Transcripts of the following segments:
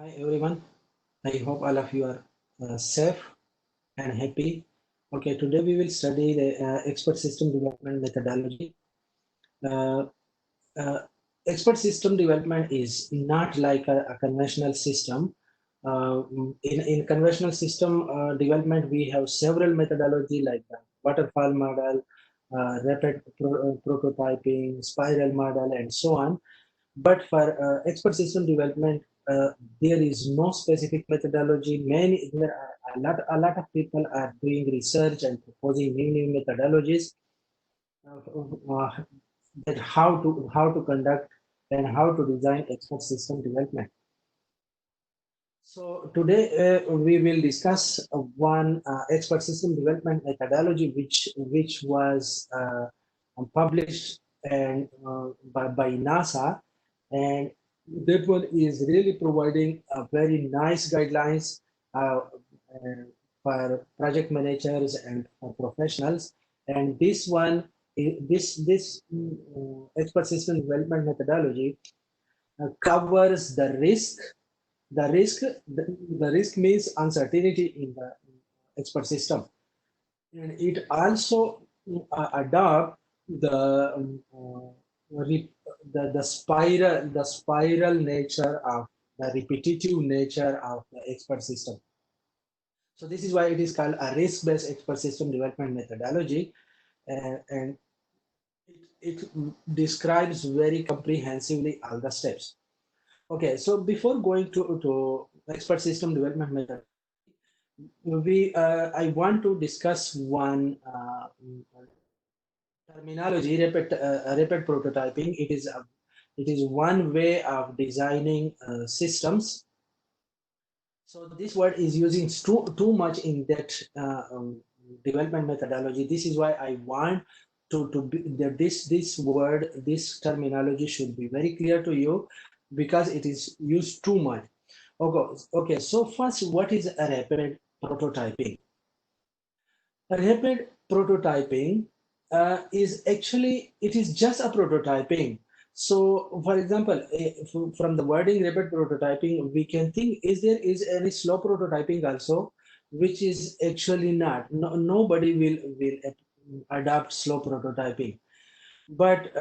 Hi everyone. I hope all of you are safe and happy. Okay, today we will study the expert system development methodology. Uh, uh, Expert system development is not like a conventional system. In conventional system development, we have several methodology like the waterfall model, rapid prototyping, spiral model, and so on. But for expert system development, there is no specific methodology. There are a lot of people are doing research and proposing new methodologies uh, that how to conduct and how to design expert system development. So today we will discuss one expert system development methodology which was published and by NASA, and that one is really providing a very nice guidelines uh, for project managers and for professionals. And this one, expert system development methodology covers the risk means uncertainty in the expert system, and it also adopt the spiral nature of the repetitive nature of the expert system. So this is why it is called a risk-based expert system development methodology, and it describes very comprehensively all the steps. Okay, so before going to expert system development method, I want to discuss one terminology, rapid prototyping. It is one way of designing systems. So this word is using too much in that development methodology. This is why I want to be, that this word, this terminology should be very clear to you, because it is used too much. Okay. So first, what is a rapid prototyping? Rapid prototyping is actually, it is just a prototyping. So for example, from the wording rapid prototyping, we can think, is there is any slow prototyping also, which is actually not. No, nobody will adopt slow prototyping. But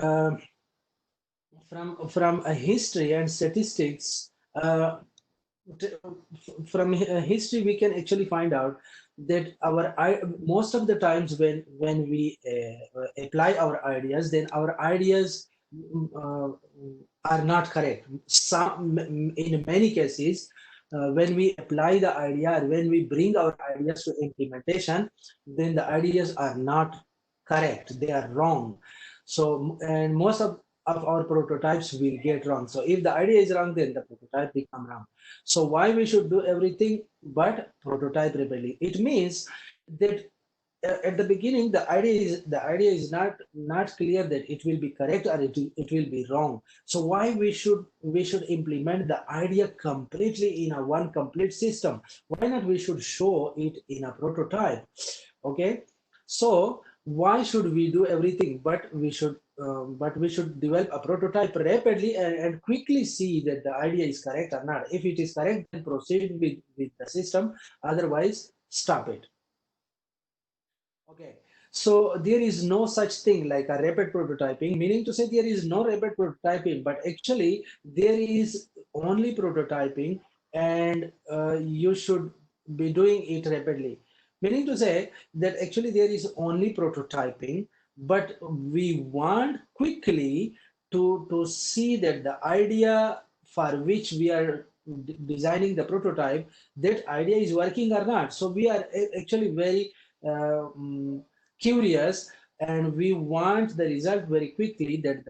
from a history and statistics, from history we can actually find out that most of the times when we apply our ideas, then our ideas uh, are not correct. Some, in many cases, when we apply the idea, or when we bring our ideas to implementation, then the ideas are not correct, they are wrong. So, and most of our prototypes will get wrong. So if the idea is wrong, then the prototype become wrong. So why we should do everything but prototype rapidly? It means that at the beginning the idea is not clear that it will be correct or it will be wrong. So why we should implement the idea completely in a one complete system? Why not we should show it in a prototype? Okay, so why should we do everything but we should develop a prototype rapidly and quickly see that the idea is correct or not. If it is correct, then proceed with the system, otherwise stop it. Okay, so there is no such thing like a rapid prototyping, meaning to say there is no rapid prototyping, but actually there is only prototyping, and you should be doing it rapidly. Meaning to say that actually there is only prototyping, but we want quickly to see that the idea for which we are designing the prototype, that idea is working or not. So we are actually very curious, and we want the result very quickly, that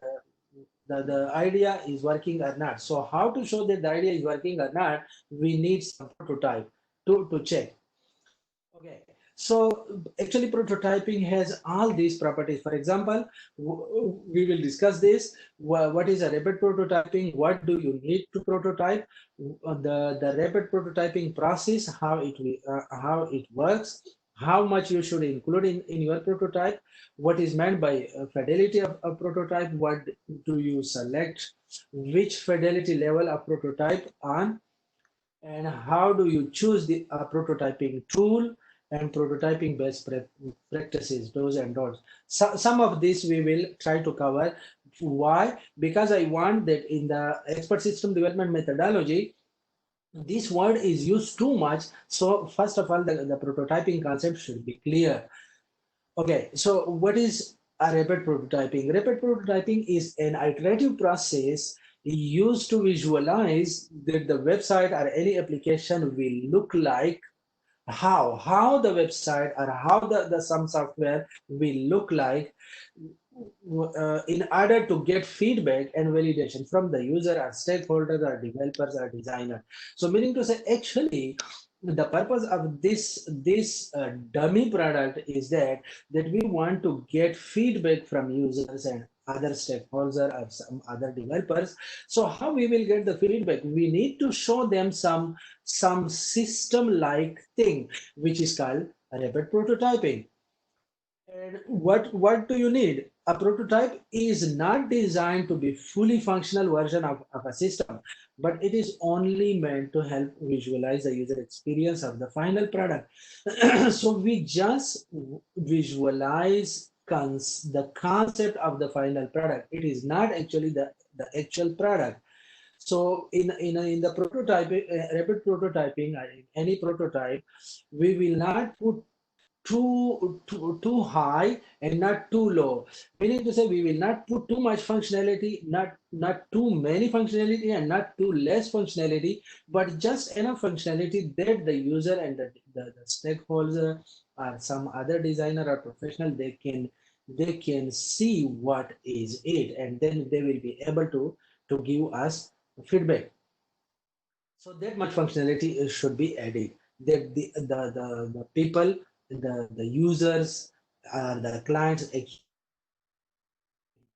the idea is working or not. So how to show that the idea is working or not? We need some prototype to check. Okay, so actually prototyping has all these properties. For example, we will discuss this. What is a rapid prototyping? What do you need to prototype? The rapid prototyping process, how it works, how much you should include in your prototype, what is meant by fidelity of a prototype, what do you select, which fidelity level of prototype on, and how do you choose the prototyping tool and prototyping best practices, do's and don'ts. Some of this we will try to cover. Why? Because I want that in the expert system development methodology, this word is used too much. So first of all, the prototyping concept should be clear. Okay, so what is a rapid prototyping? Rapid prototyping is an iterative process used to visualize that the website or any application will look like, how the website or how the some software will look like, in order to get feedback and validation from the user or stakeholders or developers or designer. So meaning to say, actually the purpose of this dummy product is that we want to get feedback from users and other stakeholders or some other developers. So how we will get the feedback? We need to show them some system like thing, which is called rapid prototyping. And what do you need? A prototype is not designed to be fully functional version of a system, but it is only meant to help visualize the user experience of the final product. So we just visualize the concept of the final product. It is not actually the actual product. So in the prototyping, rapid prototyping, any prototype, we will not put too high and not too low. Meaning to say, we will not put too much functionality, not too many functionality, and not too less functionality, but just enough functionality that the user and the stakeholder or some other designer or professional, they can see what is it, and then they will be able to give us feedback. So that much functionality should be added, that the people, the users, the clients actually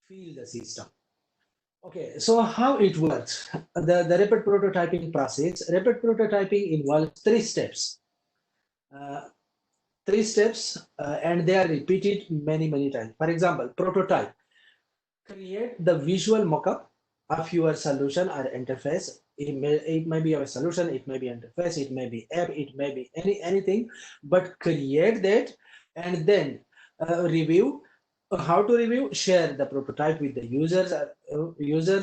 feel the system. Okay, so how it works? The rapid prototyping process. Rapid prototyping involves three steps. Uh, and they are repeated many times. For example, prototype. Create the visual mockup of your solution or interface. It may be a solution, it may be interface, it may be app, it may be anything, but create that, and then review. How to review? Share the prototype with the users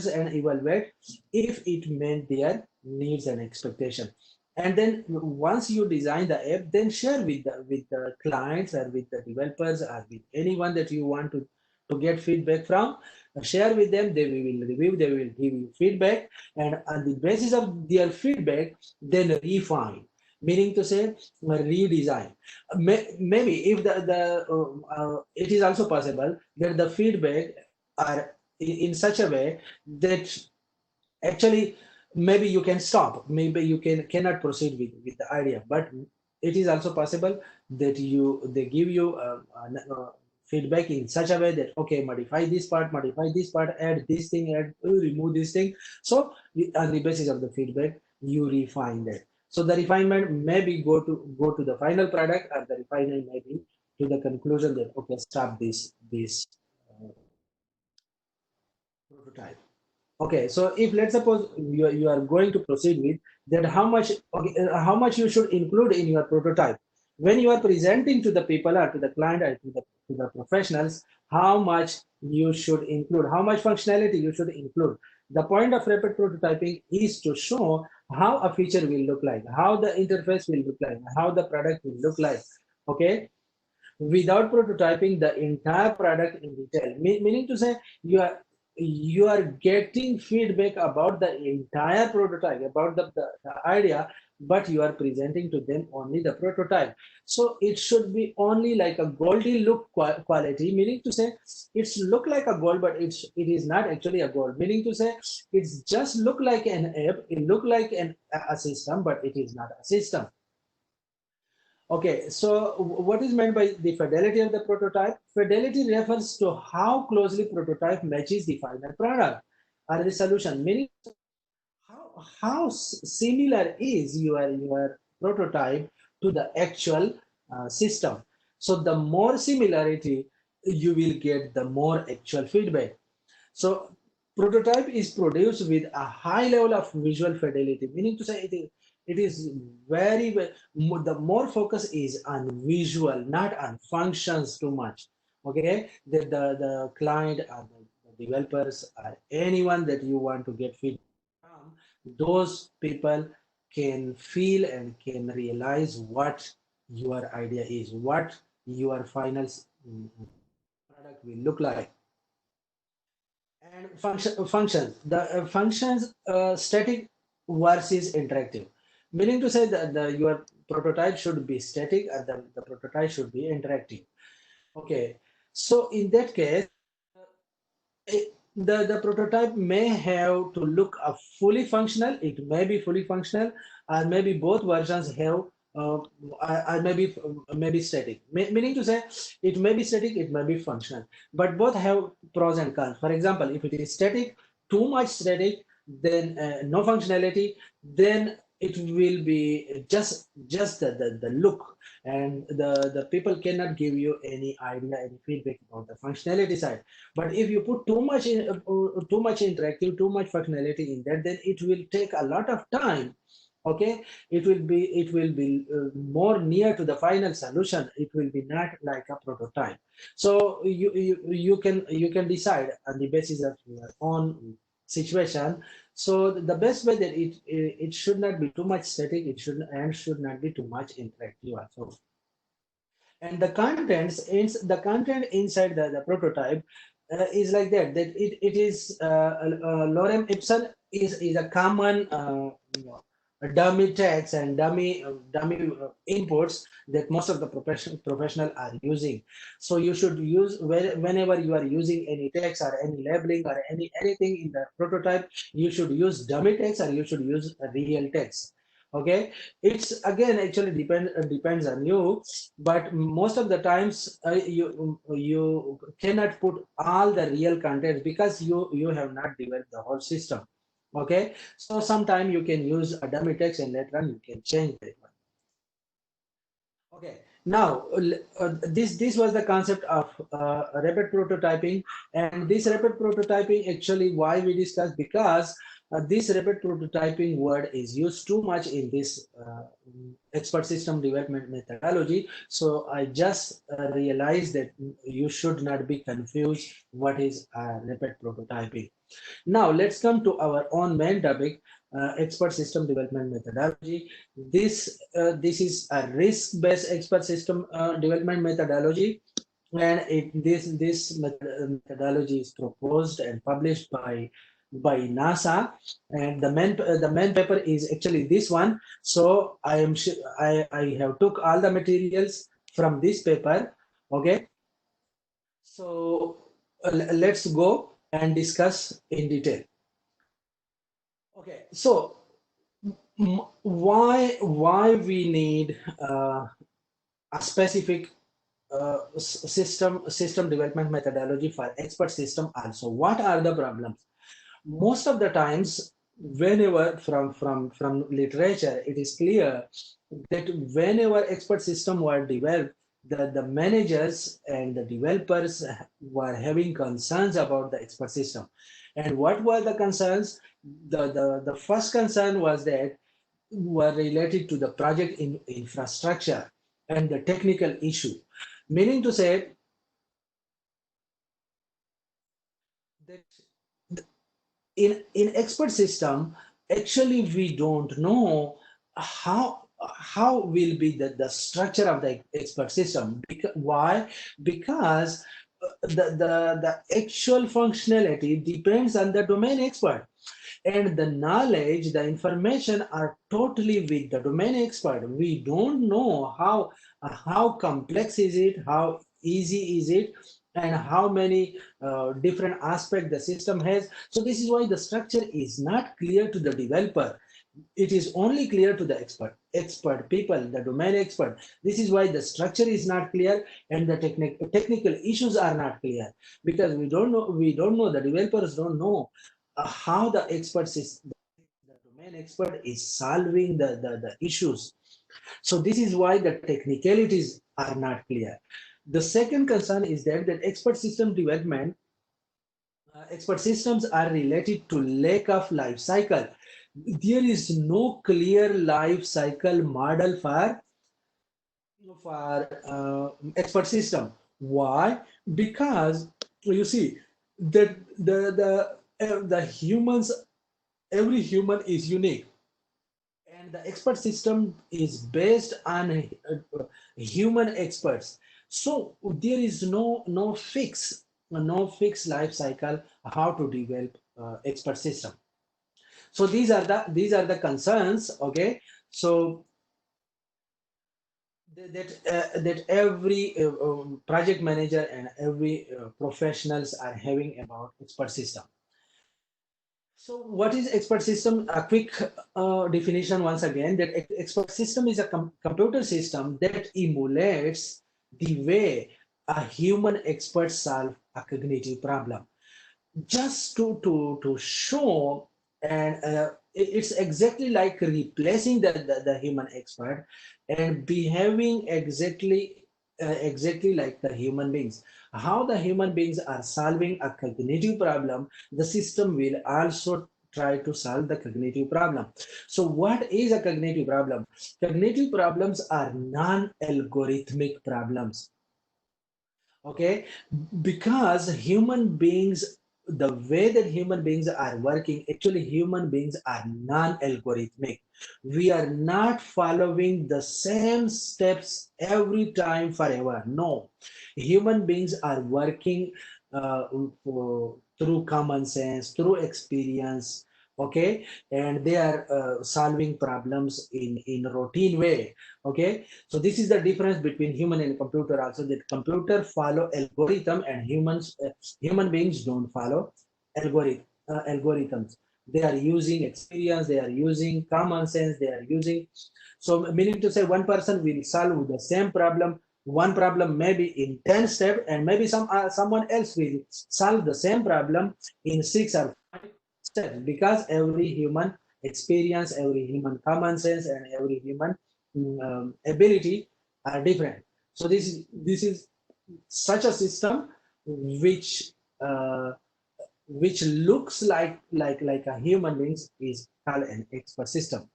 and evaluate if it met their needs and expectation. And then once you design the app, then share with the clients or with the developers or with anyone that you want to get feedback from. Share with them, they will review, they will give you feedback, and on the basis of their feedback, then refine. Meaning to say, redesign. Maybe if it is also possible that the feedback are in such a way that actually maybe you can stop, maybe you cannot proceed with the idea, but it is also possible that they give you feedback in such a way that, okay, modify this part, add this thing, add remove this thing. So on the basis of the feedback, you refine that. So the refinement maybe go to the final product, or the refinement maybe to the conclusion that, okay, stop this uh, prototype. Okay, so if let's suppose you are going to proceed with that, how much you should include in your prototype when you are presenting to the people or to the client or to the professionals, how much you should include, how much functionality you should include. The point of rapid prototyping is to show how a feature will look like, how the interface will look like, how the product will look like. Okay, without prototyping the entire product in detail. Meaning to say, you are getting feedback about the entire prototype, about the idea, but you are presenting to them only the prototype. So it should be only like a goldy look quality, meaning to say it's look like a gold, but it is not actually a gold. Meaning to say, it's just look like an app, it look like a system, but it is not a system. Okay, so what is meant by the fidelity of the prototype? Fidelity refers to how closely prototype matches the final product or the solution. Meaning, how similar is your prototype to the actual system. So the more similarity, you will get the more actual feedback. So prototype is produced with a high level of visual fidelity, meaning to say It is the more focus is on visual, not on functions too much. Okay, the client or the developers or anyone that you want to get feedback from, those people can feel and can realize what your idea is, what your final product will look like. And functions, the functions static versus interactive, meaning to say that your prototype should be static and the prototype should be interactive. Okay, so in that case, the prototype may have to look fully functional. It may be fully functional, or maybe both versions have, or maybe static. Meaning to say, it may be static, it may be functional, but both have pros and cons. For example, if it is static, too much static, then no functionality, then it will be just the look, and the people cannot give you any idea, any feedback about the functionality side. But if you put too much interactive, too much functionality in that, then it will take a lot of time. Okay, it will be more near to the final solution. It will be not like a prototype. So you can decide on the basis of your own situation. So the best way that it should not be too much static. It should not be too much interactive also. And the content inside the prototype is like that it is lorem ipsum is a common dummy text and dummy inputs that most of the professional are using. So you should use, whenever you are using any text or any labeling or anything in the prototype, you should use dummy text or you should use a real text. Okay, it's again actually depends on you, but most of the times you cannot put all the real content because you have not developed the whole system. Okay, so sometime you can use a dummy text and later on you can change it. Okay, now this was the concept of rapid prototyping, and this rapid prototyping actually why we discussed, because this rapid prototyping word is used too much in this expert system development methodology. So I just realized that you should not be confused what is rapid prototyping. Now let's come to our own main topic, expert system development methodology. This is a risk-based expert system development methodology, and this methodology is proposed and published by NASA, and the main paper is actually this one. So I have took all the materials from this paper. Okay, so let's go and discuss in detail. Okay, so why we need a specific system development methodology for expert system also? What are the problems? Most of the times, whenever from literature, it is clear that whenever expert system were developed, the managers and the developers were having concerns about the expert system. And what were the concerns? The first concern was that were related to the project infrastructure and the technical issue, meaning to say that in expert system, actually we don't know how will be the structure of the expert system. Why? Because the actual functionality depends on the domain expert, and the knowledge, the information are totally with the domain expert. We don't know how complex is it, how easy is it, and how many different aspects the system has. So this is why the structure is not clear to the developer. It is only clear to the expert people, the domain expert. This is why the structure is not clear and the technical issues are not clear, because we don't know, the developers don't know how the domain expert is solving the issues. So this is why the technicalities are not clear. The second concern is that expert systems are related to lack of life cycle. There is no clear life cycle model for expert system. Why? Because you see that the humans, every human is unique, and the expert system is based on human experts. So there is no fixed life cycle how to develop expert system. So these are the concerns. Okay, so that every project manager and every professionals are having about expert system. So what is expert system? A quick definition once again, that expert system is a computer system that emulates the way a human expert solve a cognitive problem. Just to show, and it's exactly like replacing the human expert and behaving exactly like the human beings. How the human beings are solving a cognitive problem, the system will also try to solve the cognitive problem. So what is a cognitive problem? Cognitive problems are non-algorithmic problems. Okay, because human beings, the way that human beings are working, actually human beings are non-algorithmic. We are not following the same steps every time forever. No, human beings are working through common sense, through experience. Okay, and they are solving problems in routine way. Okay, so this is the difference between human and computer also, that computer follow algorithm and human beings don't follow algorithms. They are using experience, they are using common sense, they are using, so meaning to say one person will solve the same problem, one problem maybe in 10 steps, and maybe someone else will solve the same problem in 6 or 5 steps, because every human experience, every human common sense, and every human ability are different. So this is such a system which uh, which looks like a human beings is called an expert system.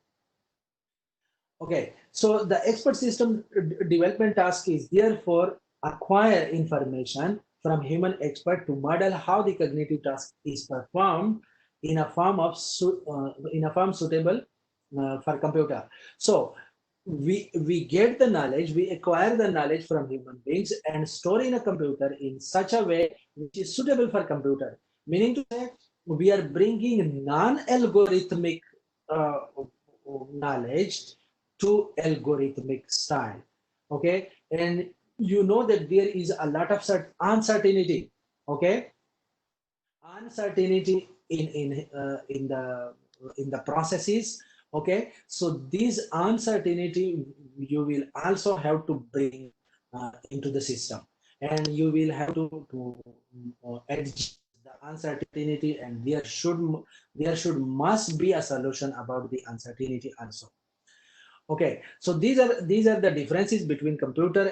Okay, so the expert system development task is therefore acquire information from human expert to model how the cognitive task is performed in a form suitable for computer. So we get the knowledge, we acquire the knowledge from human beings and store in a computer in such a way which is suitable for computer. Meaning to say, we are bringing non-algorithmic uh, knowledge to algorithmic style. Okay, and you know that there is a lot of uncertainty. Okay, uncertainty in the processes. Okay, so this uncertainty you will also have to bring into the system, and you will have to adjust the uncertainty, and there should must be a solution about the uncertainty also. Okay, so these are the differences between computer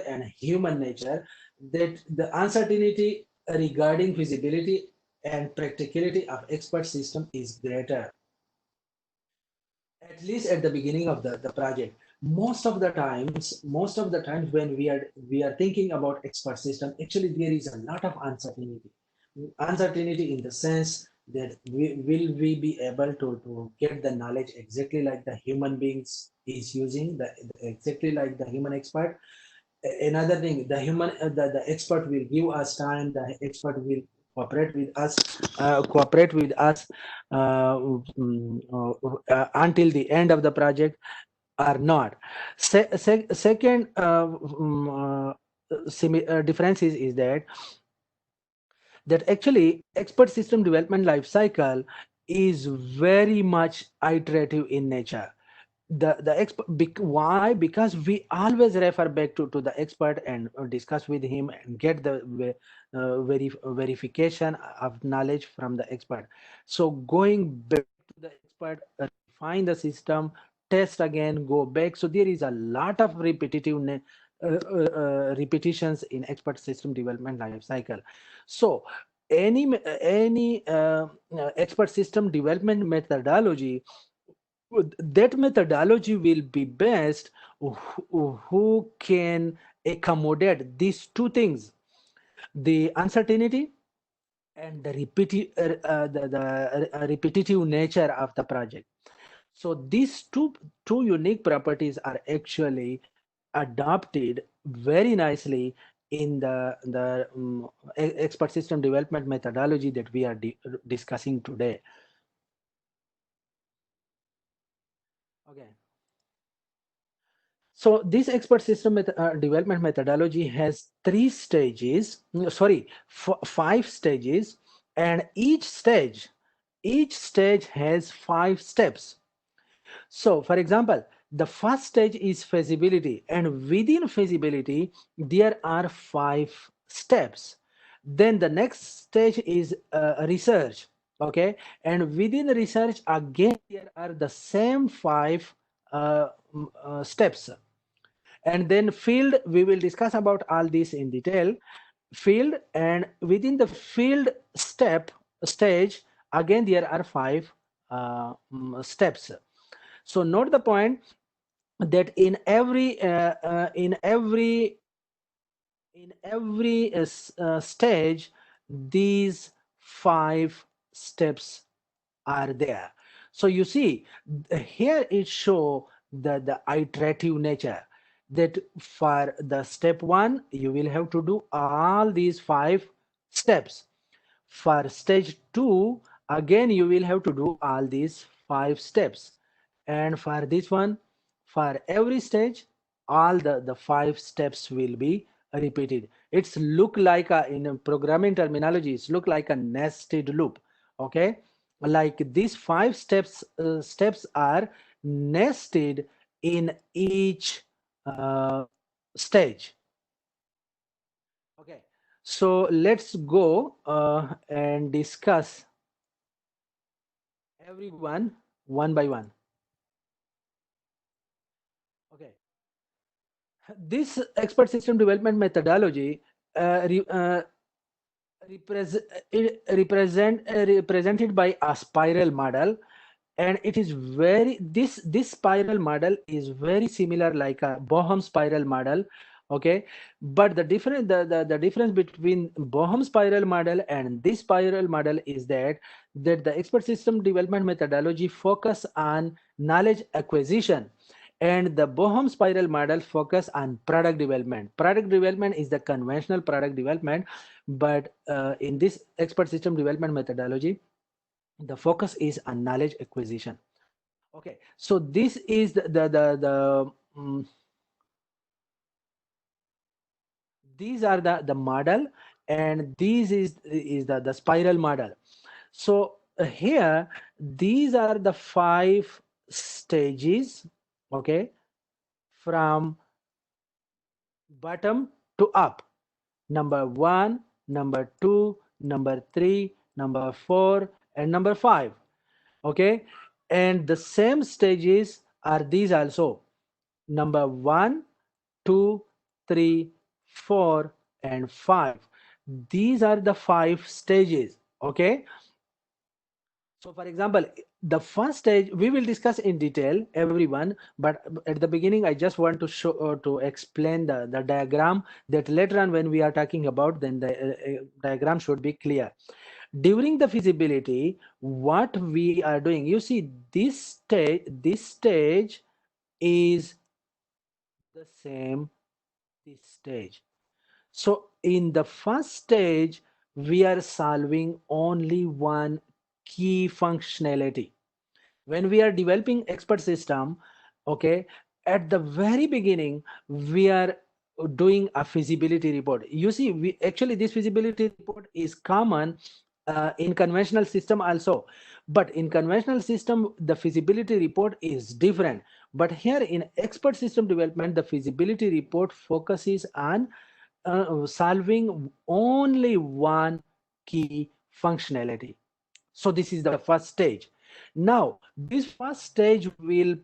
and human nature, that the uncertainty regarding feasibility and practicality of expert system is greater, at least at the beginning of the project. Most of the times when we are thinking about expert system, actually there is a lot of uncertainty in the sense that will we be able to get the knowledge exactly like the human beings is using exactly like the human expert. Another thing, the expert will give us time, the expert will cooperate with us until the end of the project or not. Second difference is that actually expert system development life cycle is very much iterative in nature. Why? Because we always refer back to the expert and discuss with him and get the verification of knowledge from the expert. So going back to the expert, refine the system, test again, go back. So there is a lot of repetitions in expert system development life cycle. So any expert system development methodology, that methodology will be best who can accommodate these two things: the uncertainty and the repetitive nature of the project. So these two unique properties are actually adopted very nicely in the expert system development methodology that we are discussing today. Okay. So this expert system development methodology has three stages, sorry, five stages, and each stage has five steps. So, for example, the first stage is feasibility, and within feasibility, there are five steps. Then the next stage is research, okay, and within research, again, there are the same five steps. And then field, we will discuss about all this in detail. Field, and within the field stage, again, there are five steps. So note the point that in every stage, these five steps are there. So you see, here it show the iterative nature, that for the step one, you will have to do all these five steps. For stage two, again, you will have to do all these five steps. And for this one, for every stage, all the five steps will be repeated. It's look like in a programming terminology, it's look like a nested loop. Okay, like these five steps are nested in each stage. Okay, so let's go and discuss everyone by one. Okay, this expert system development methodology uh, re, uh, represented by a spiral model, and it is very this spiral model is very similar like a Bohm spiral model. Okay, but the difference between Bohm spiral model and this spiral model is that the expert system development methodology focus on knowledge acquisition, and the Bohm spiral model focus on product development. Product development is the conventional product development, but in this expert system development methodology, the focus is on knowledge acquisition. Okay, so this is these are the model, and this is the spiral model. So here, these are the five stages, okay, from bottom to up: number one, number two, number three, number four, and number five. Okay, and the same stages are these also: number one, two, three, four, and five. These are the five stages. Okay, so for example, the first stage we will discuss in detail everyone, but at the beginning I just want to show to explain the diagram, that later on when we are talking about, then the diagram should be clear. During the feasibility, what we are doing, you see, this stage is the same this stage. So in the first stage, we are solving only one key functionality. When we are developing expert system, okay, at the very beginning, we are doing a feasibility report. You see, we actually, this feasibility report is common in conventional system also, but in conventional system the feasibility report is different. But here in expert system development, the feasibility report focuses on solving only one key functionality. So this is the first stage. Now this first stage will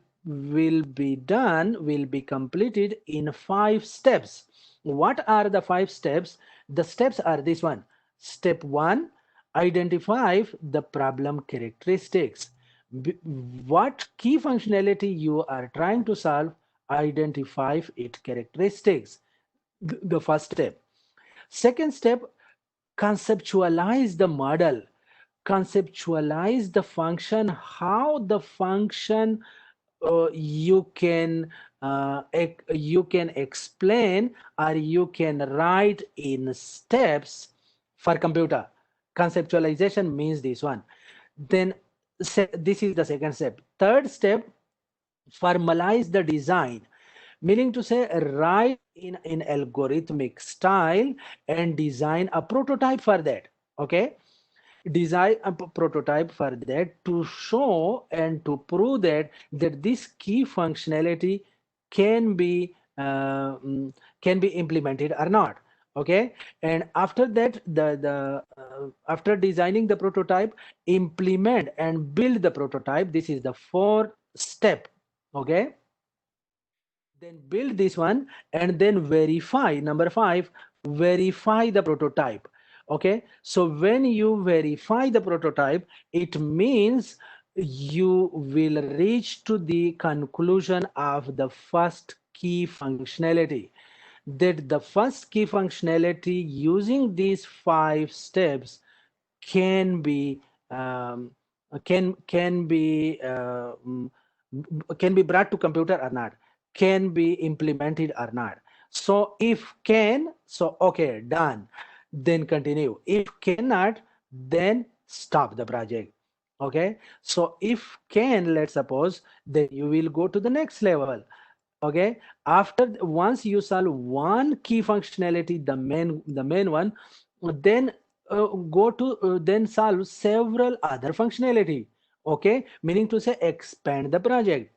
be completed in five steps. What are the five steps? The steps are this one: Step 1, identify the problem characteristics. What key functionality you are trying to solve, identify its characteristics. The first step. Second step, conceptualize the model. Conceptualize the function, how the function you can explain or you can write in steps for computer. Conceptualization means this one. Then this is the second step. Third step, formalize the design, meaning to say write in algorithmic style and design a prototype for that. Okay, design a prototype for that to show and to prove that this key functionality can be uh, mm, can be implemented or not. Okay, and after that, the after designing the prototype, implement and build the prototype. This is the fourth step. Okay, then build this one and then verify. Number 5, verify the prototype. Okay, so when you verify the prototype, it means you will reach to the conclusion of the first key functionality, that the first key functionality using these 5 steps can be um, can be brought to computer or not, can be implemented or not. So if can, so okay, done, then continue. If cannot, then stop the project. Okay, so if can, let's suppose, then you will go to the next level. Okay, after once you solve one key functionality, the main one, then go to then solve several other functionality. Okay, meaning to say expand the project.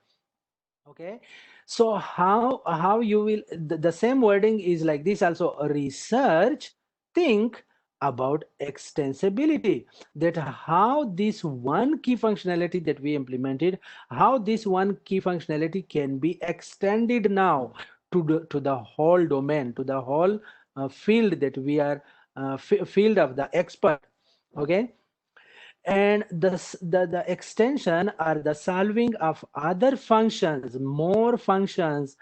Okay, so how you will, the same wording is like this also: research, think about extensibility, that how this one key functionality that we implemented, how this one key functionality can be extended now to the whole domain, to the whole field that we are field of the expert. Okay, and the extension or the solving of other functions, more functions,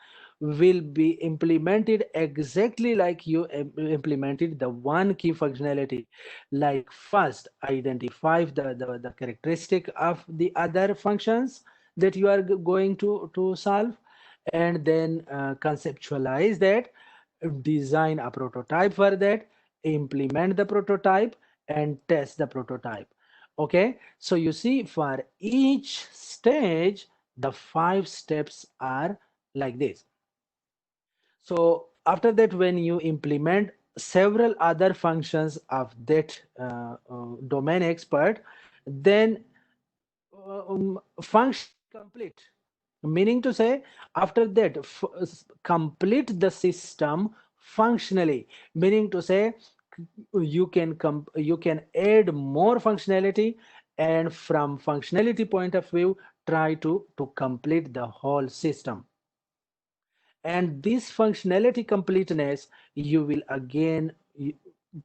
will be implemented exactly like you implemented the one key functionality. Like first identify the characteristic of the other functions that you are going to solve, and then conceptualize that, design a prototype for that, implement the prototype, and test the prototype. Okay, so you see, for each stage, the 5 steps are like this. So after that, when you implement several other functions of that domain expert, then function complete, meaning to say after that complete the system functionally, meaning to say you can add more functionality, and from functionality point of view, try to complete the whole system. And this functionality completeness, you will again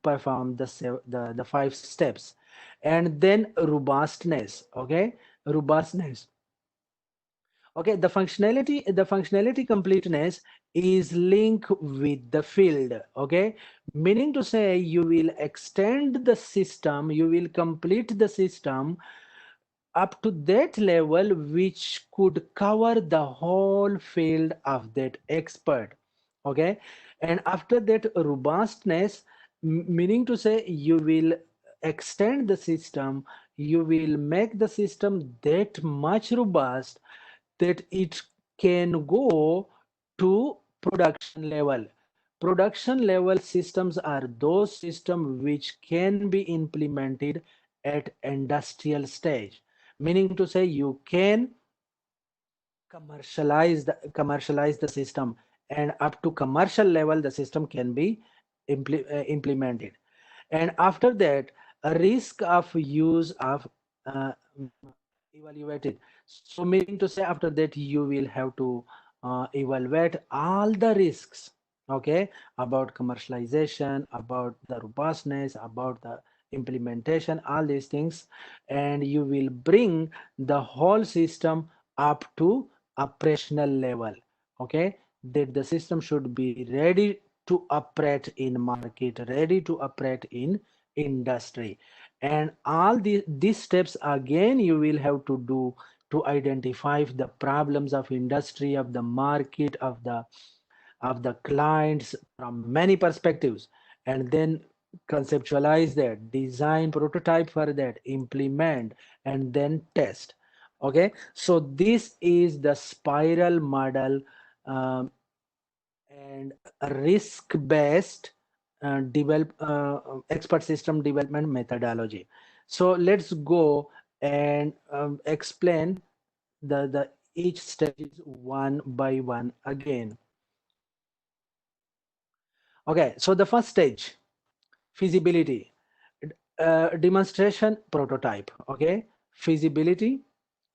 perform the 5 steps. And then robustness. Okay, robustness. Okay, the functionality completeness is linked with the field. Okay, meaning to say you will extend the system, you will complete the system up to that level which could cover the whole field of that expert. Okay, and after that robustness, meaning to say you will extend the system, you will make the system that much robust that it can go to production level. Production level systems are those systems which can be implemented at industrial stage, meaning to say you can commercialize the system, and up to commercial level the system can be implemented. And after that, a risk of use of uh, evaluated. So meaning to say after that you will have to evaluate all the risks. okay, about commercialization, about the robustness, about the implementation, all these things, and you will bring the whole system up to operational level, okay, that the system should be ready to operate in market, ready to operate in industry. And all these steps again you will have to do to identify the problems of industry, of the market, of the clients from many perspectives, and then conceptualize that, design prototype for that, implement, and then test. Okay, so this is the spiral model, um, and risk based expert system development methodology. So let's go and explain the each stages one by one again. Okay, so the first stage, feasibility, demonstration prototype. Okay, feasibility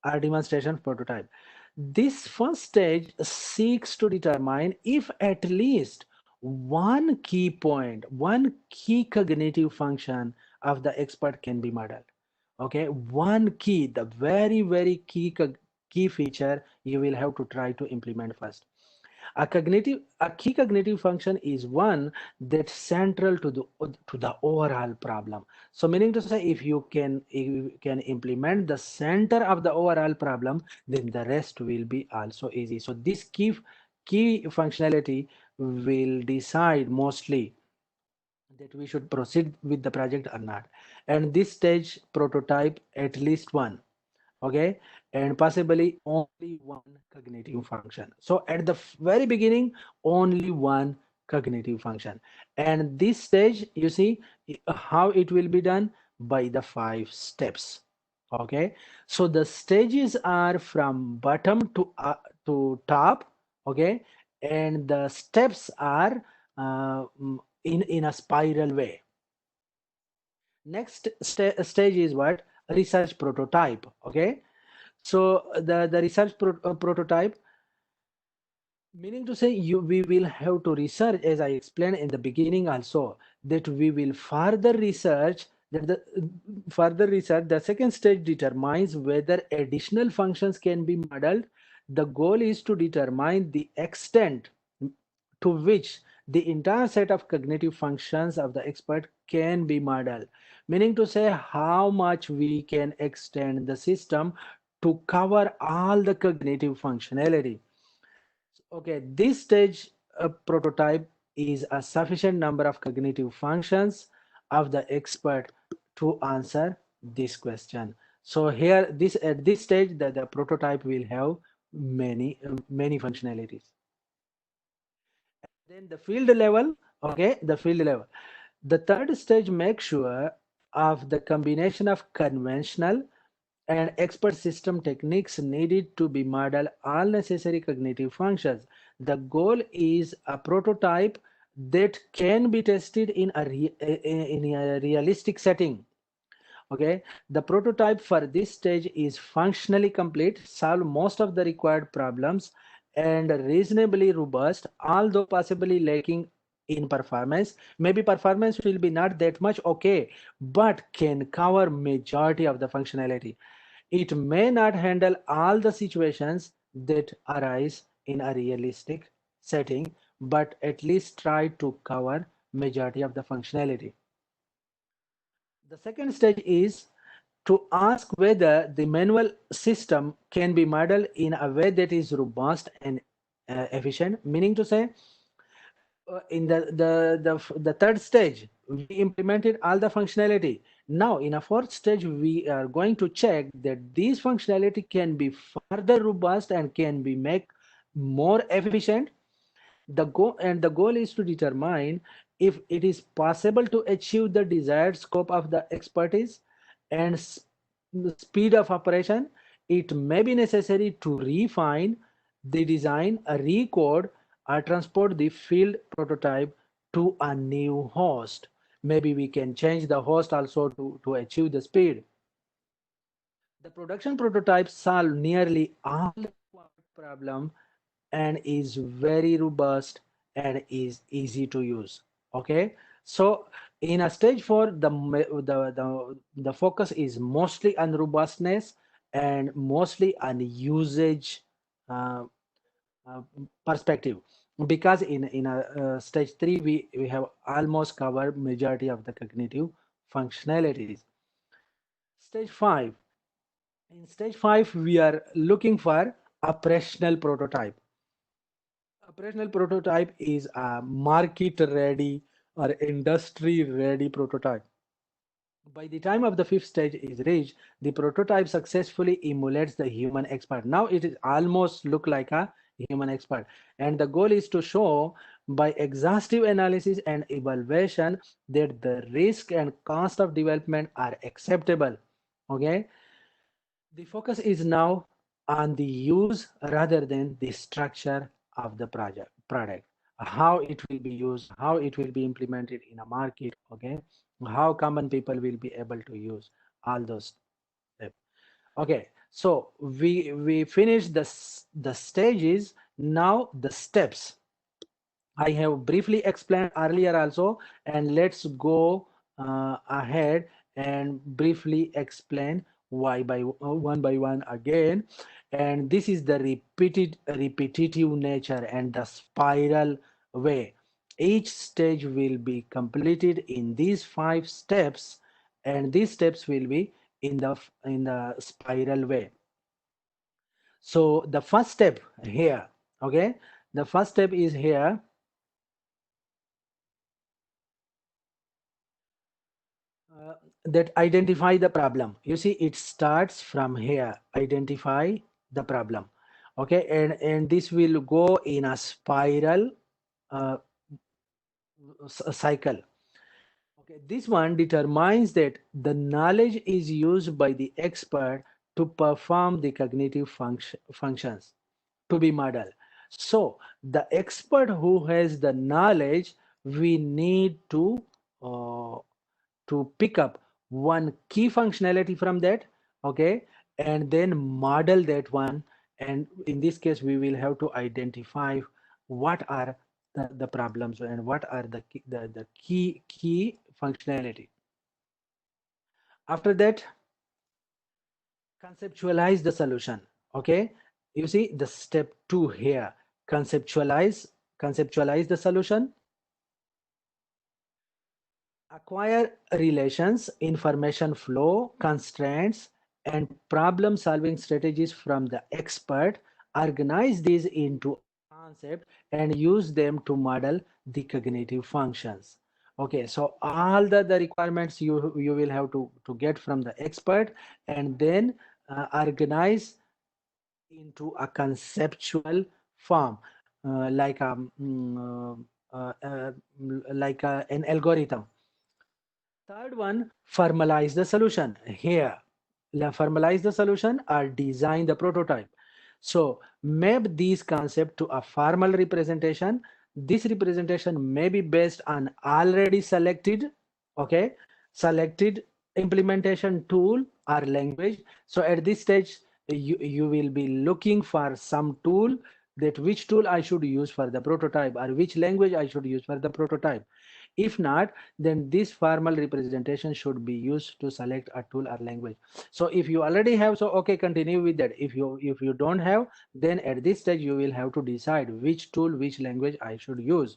or demonstration prototype. This first stage seeks to determine if at least one key point, one key cognitive function of the expert can be modeled. Okay, one key, the very key feature you will have to try to implement first. A key cognitive function is one that's central to the overall problem. So meaning to say, if you can implement the center of the overall problem, then the rest will be also easy. So this key functionality will decide mostly that we should proceed with the project or not. And this stage prototype at least one, okay, and possibly only one cognitive function. So at the very beginning, only one cognitive function. And this stage, you see how it will be done by the 5 steps. Okay, so the stages are from bottom to top. Okay, and the steps are in a spiral way. Next stage is what? Research prototype. Okay, so the research prototype, meaning to say we will have to research, as I explained in the beginning also, that we will further research that the second stage determines whether additional functions can be modeled. The goal is to determine the extent to which the entire set of cognitive functions of the expert can be modeled, meaning to say how much we can extend the system to cover all the cognitive functionality. Okay, this stage prototype is a sufficient number of cognitive functions of the expert to answer this question. So here, this at this stage, the prototype will have many functionalities. Then the field level, okay, the field level. The third stage makes sure of the combination of conventional and expert system techniques needed to be model all necessary cognitive functions. The goal is a prototype that can be tested in a realistic setting. Okay, the prototype for this stage is functionally complete, solve most of the required problems, and reasonably robust, although possibly lacking in performance. Maybe performance will be not that much okay, but can cover majority of the functionality. It may not handle all the situations that arise in a realistic setting, but at least try to cover majority of the functionality. The second stage is to ask whether the manual system can be modeled in a way that is robust and efficient, meaning to say, in the third stage we implemented all the functionality. Now in a fourth stage we are going to check that these functionality can be further robust and can be make more efficient. The goal is to determine if it is possible to achieve the desired scope of the expertise and speed of operation. It may be necessary to refine the design, recode, or transport the field prototype to a new host. Maybe we can change the host also to achieve the speed. The production prototype solve nearly all the required problem and is very robust and is easy to use. Okay, so in a stage 4, the focus is mostly on robustness and mostly on usage uh, uh, perspective, because in a stage 3 we have almost covered majority of the cognitive functionalities. Stage 5, in stage 5 we are looking for operational prototype. Operational prototype is a market ready or industry ready prototype. By the time of the fifth stage is reached, the prototype successfully emulates the human expert. Now it is almost look like a human expert. And the goal is to show by exhaustive analysis and evaluation that the risk and cost of development are acceptable. Okay. The focus is now on the use rather than the structure of the product, how it will be used, how it will be implemented in a market, okay, how common people will be able to use all those steps. Okay, so we finished the stages. Now the steps I have briefly explained earlier also, and let's go ahead and briefly explain why by one again. And this is the repetitive nature and the spiral way. Each stage will be completed in these 5 steps, and these steps will be in the spiral way. So the first step here, okay, the first step is here, uh, that identify the problem. You see, it starts from here, identify the problem. Okay, and this will go in a spiral uh, cycle. Okay, this one determines that the knowledge is used by the expert to perform the cognitive functions to be modeled. So the expert who has the knowledge, we need uh, to pick up one key functionality from that, okay, and then model that one. And in this case we will have to identify what are the problems and what are the key functionality. After that, conceptualize the solution. Okay, you see the step 2 here, conceptualize the solution. Acquire relations, information flow, constraints, and problem solving strategies from the expert. Organize these into a concept and use them to model the cognitive functions. Okay, so all the requirements you will have to get from the expert, and then organize into a conceptual form, like an algorithm. Third one, formalize the solution. Here, formalize the solution or design the prototype. So map these concepts to a formal representation. This representation may be based on already okay, selected implementation tool or language. So at this stage, you will be looking for some tool, that which tool I should use for the prototype or which language I should use for the prototype. If not, then this formal representation should be used to select a tool or language. So if you already have, so okay, continue with that. If you don't have, then at this stage you will have to decide which tool, which language I should use,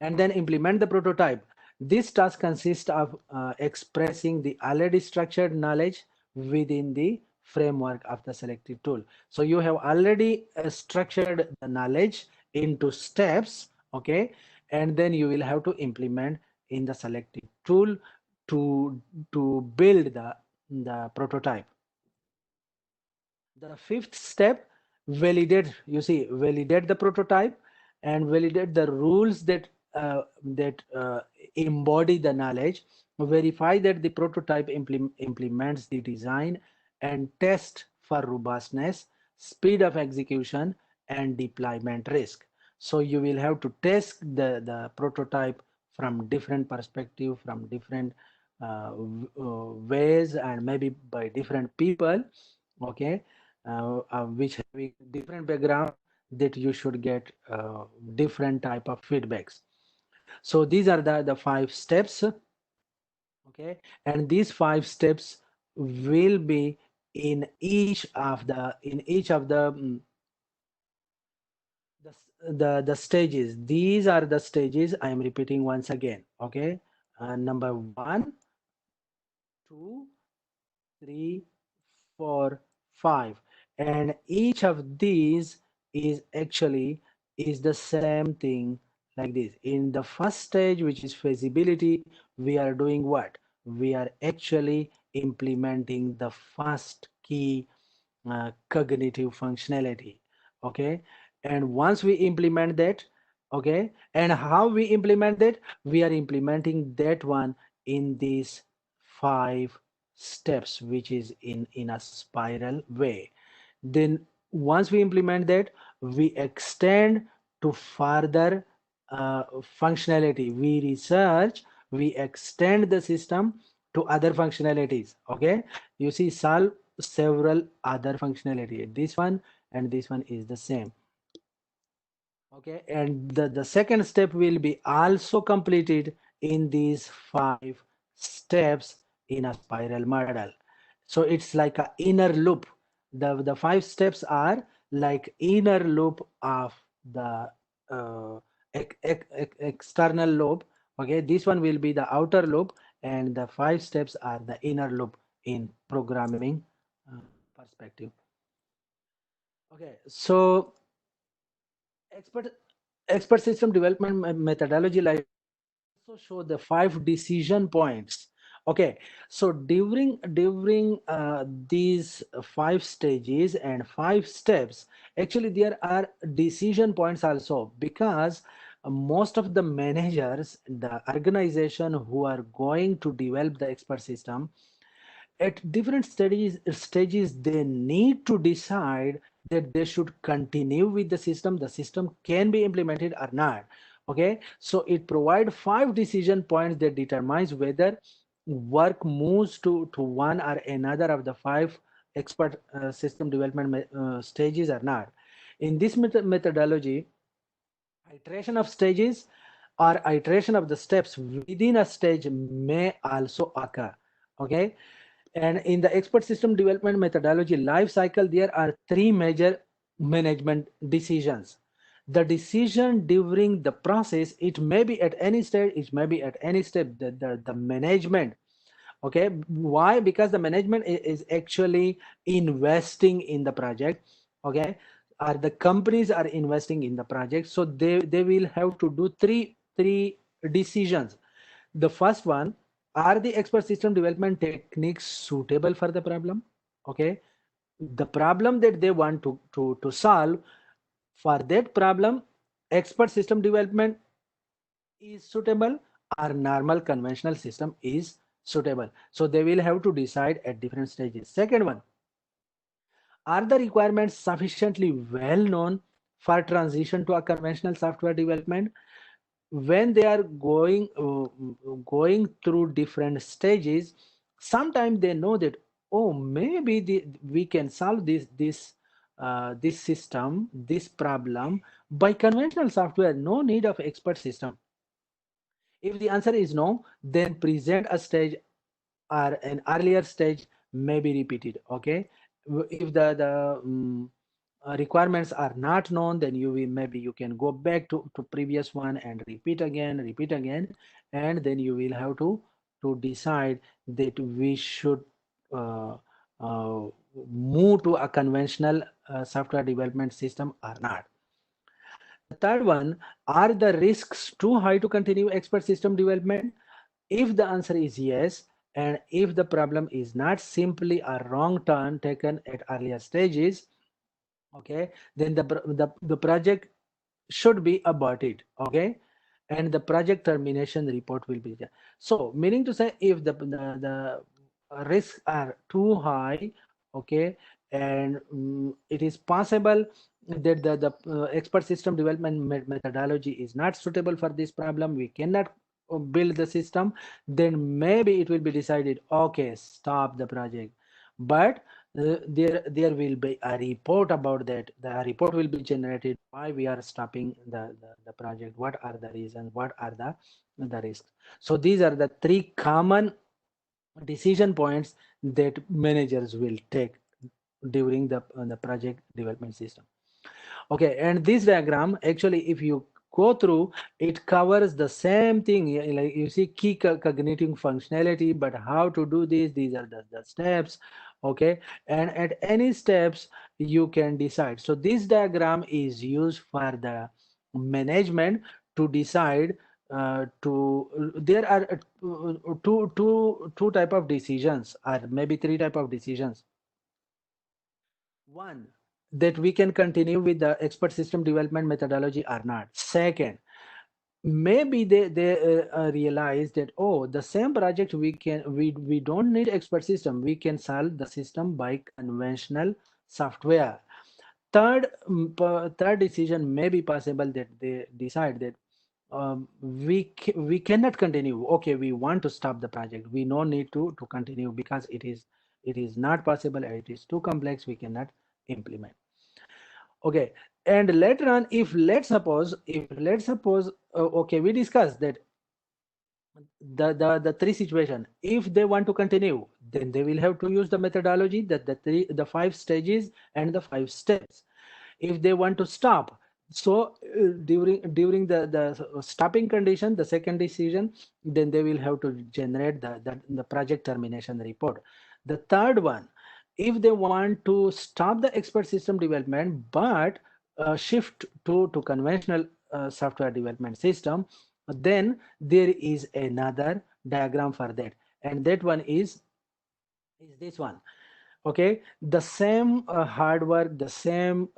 and then implement the prototype. This task consists of expressing the already structured knowledge within the framework of the selected tool. So you have already structured the knowledge into steps, okay, and then you will have to implement in the selected tool to build the prototype. The fifth step, validate. You see, validate the prototype and validate the rules that embody the knowledge. Verify that the prototype implements the design, and test for robustness, speed of execution, and deployment risk. So you will have to test the prototype from different perspective, from different ways, and maybe by different people, okay, which having different background. that you should get different type of feedbacks. So these are the 5 steps, okay, and these 5 steps will be in each of the stages. These are the stages. I am repeating once again, okay. Number 1, 2, 3, 4, 5, and each of these is the same thing like this. In the first stage, which is feasibility, we are doing what? We are actually implementing the first key cognitive functionality, okay. And once we implement that, okay, and how we implement that, we are implementing that one in these 5 steps, which is in a spiral way. Then once we implement that, we extend to further functionality. We research, we extend the system to other functionalities, okay. You see, solve several other functionality. This one and this one is the same, okay. And the second step will be also completed in these 5 steps in a spiral model. So it's like a inner loop. The 5 steps are like inner loop of the external loop, okay. This one will be the outer loop, and the 5 steps are the inner loop in programming uh, perspective. Okay, so expert expert system development methodology like also show the 5 decision points. Okay, so during these 5 stages and 5 steps, actually there are decision points also, because most of the managers, the organization who are going to develop the expert system, at different stages they need to decide that they should continue with the system can be implemented or not, okay. So it provides 5 decision points that determines whether work moves to one or another of the 5 expert system development stages or not. In this methodology, iteration of stages or iteration of the steps within a stage may also occur, okay. And in the expert system development methodology life cycle, there are 3 major management decisions. The decision during the process, it may be at any stage, it may be at any step. The management, okay, why? Because the management is actually investing in the project, okay, or the companies are investing in the project, so they will have to do three decisions. The first one, are the expert system development techniques suitable for the problem? Okay, the problem that they want to solve, for that problem, expert system development is suitable or normal conventional system is suitable. So they will have to decide at different stages. Second one, are the requirements sufficiently well known for transition to a conventional software development? When they are going through different stages, sometimes they know that, oh, maybe we can solve this system, this problem by conventional software, no need of expert system. If the answer is no, then present a stage or an earlier stage may be repeated, okay. If the requirements are not known, then maybe you can go back to previous one and repeat again, and then you will have to decide that we should uh, uh, move to a conventional software development system or not. The third one, are the risks too high to continue expert system development? If the answer is yes, and if the problem is not simply a wrong turn taken at earlier stages, okay, then the project should be aborted, okay, and the project termination report will be there. So meaning to say, if the risks are too high, okay, and it is possible that the expert system development methodology is not suitable for this problem, we cannot build the system, then maybe it will be decided, okay, stop the project. But there will be a report about that. The report will be generated why we are stopping the project, what are the reasons, what are the risks. So these are the three common decision points that managers will take during the project development system. Okay, and this diagram actually, if you go through, it covers the same thing. Like you see, key cognitive functionality, but how to do this? These are the steps. Okay, and at any steps you can decide. So this diagram is used for the management to decide. There are two type of decisions, or maybe three type of decisions. One, that we can continue with the expert system development methodology or not. Second, maybe they realize that, oh, the same project we don't need expert system, we can solve the system by conventional software. Third decision may be possible that they decide that we cannot continue. Okay, we want to stop the project, we no need to continue because it is not possible, it is too complex, we cannot implement. Okay, and later on, if let's suppose okay, we discussed that the three situation. If they want to continue, then they will have to use the methodology, that the five stages and the five steps. If they want to stop, so during the stopping condition, the second decision, then they will have to generate the project termination report. The third one, if they want to stop the expert system development but shift to conventional software development system, then there is another diagram for that, and that one is this one. Okay, the same hard work, the same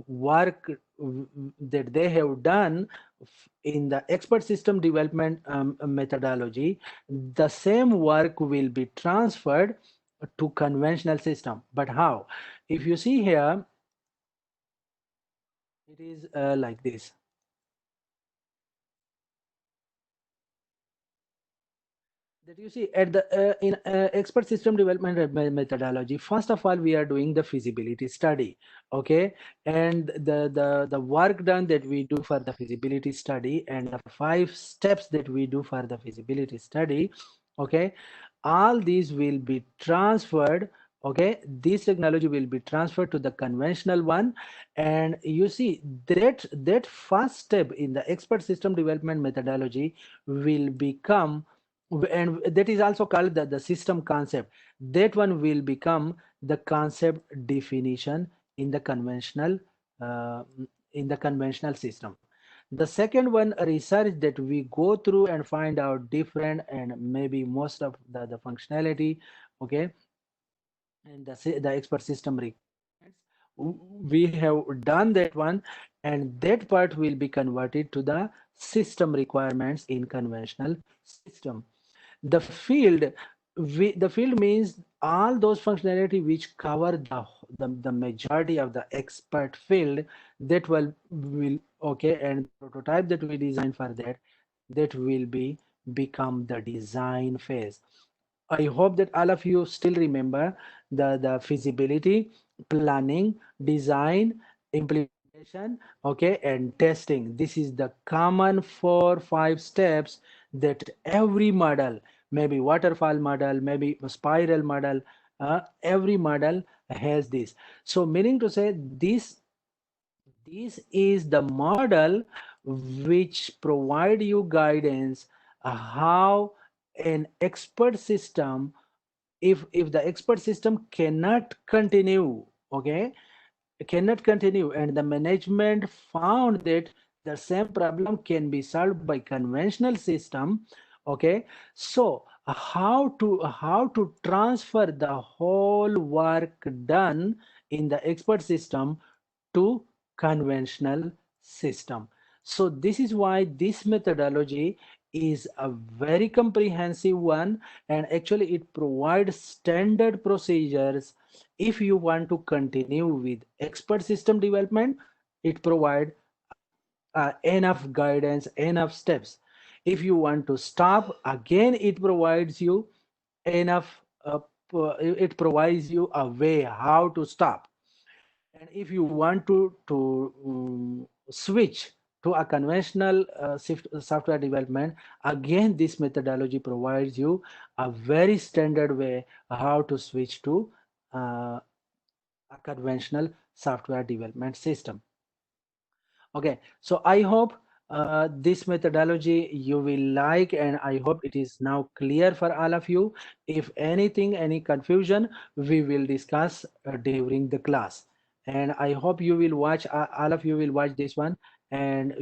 work that they have done in the expert system development methodology, the same work will be transferred to conventional system. But how? If you see here, it is like this. That you see at the in expert system development methodology, first of all we are doing the feasibility study. Okay, and the work done that we do for the feasibility study, and the five steps that we do for the feasibility study. Okay, all these will be transferred. Okay, this technology will be transferred to the conventional one, and you see that first step in the expert system development methodology will become, and that is also called the system concept. That one will become the concept definition in the conventional uh, system. The second one, research that we go through and find out different and maybe most of the functionality. Okay, and the expert system requirements, we have done that one, and that part will be converted to the system requirements in conventional system. The field means all those functionality which cover the majority of the expert field, that will okay, and the prototype that we design for that will be become the design phase. I hope that all of you still remember the feasibility, planning, design, implementation, okay, and testing. This is the common 4 5 steps that every model, maybe waterfall model, maybe a spiral model, every model has this. So meaning to say, this is the model which provide you guidance how an expert system, if the expert system cannot continue, okay, cannot continue, and the management found that the same problem can be solved by conventional system. Okay, so how to transfer the whole work done in the expert system to conventional system. So this is why this methodology is a very comprehensive one, and actually it provides standard procedures. If you want to continue with expert system development, it provides enough guidance, enough steps. If you want to stop, again it provides you enough it provides you a way how to stop. And if you want to switch to a conventional software development, again, this methodology provides you a very standard way how to switch to a conventional software development system. Okay, so I hope this methodology you will like, and I hope it is now clear for all of you. If anything, any confusion, we will discuss during the class. And I hope you will watch, all of you will watch this one, and